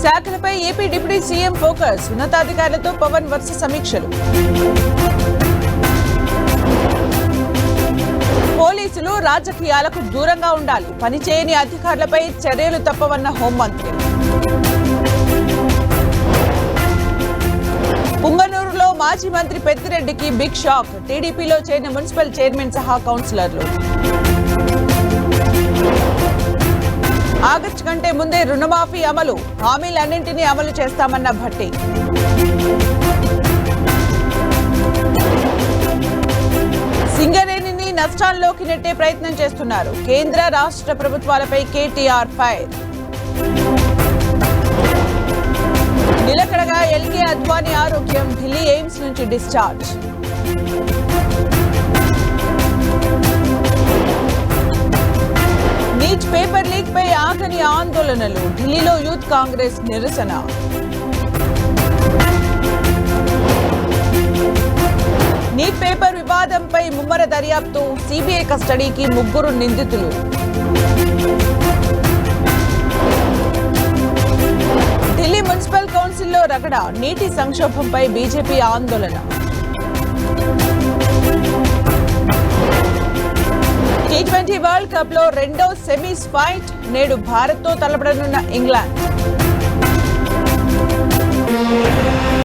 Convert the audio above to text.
శాఖలపై AP deputy CM focus, ఉన్నతాధికారులతో పవన్ వరుస సమీక్షలు. పోలీసులు రాజకీయాలకు దూరంగా ఉండాలి, పనిచేయని అధికారులపై చర్యలు తప్పవన్న హోంమంత్రి. పుంగనూరులో మాజీ మంత్రి పెద్దిరెడ్డికి బిగ్ షాక్, టీడీపీలో చేరిన మున్సిపల్ చైర్మన్ సహా కౌన్సిలర్లు. ఆగస్టు కంటే ముందే రుణమాఫీ అమలు, హామీలన్నింటినీ అమలు చేస్తామన్న భట్టి. సింగరేణిని నష్టాల్లోకి నెట్టే ప్రయత్నం చేస్తున్నారు, కేంద్ర రాష్ట్ర ప్రభుత్వాలపై కేటీఆర్ ఫైర్. నిలకడగా ఎల్కే అద్వానీ ఆరోగ్యం, ఢిల్లీ ఎయిమ్స్ నుంచి డిశ్చార్జ్. నీట్ పేపర్ లీక్ పై ఆగని ఆందోళనలు, ఢిల్లీలో యూత్ కాంగ్రెస్ నిరసన. నీట్ పేపర్ వివాదంపై ముమ్మర దర్యాప్తు, సిబిఐ కస్టడీకి 3 నిందితులు. ఢిల్లీ మున్సిపల్ కౌన్సిల్లో రగడ, నీటి సంక్షోభంపై బీజేపీ ఆందోళన. T20 వరల్డ్ కప్ లో రెండో సెమీస్ ఫైట్, నేడు భారత్ తో తలపడనున్న ఇంగ్లాండ్.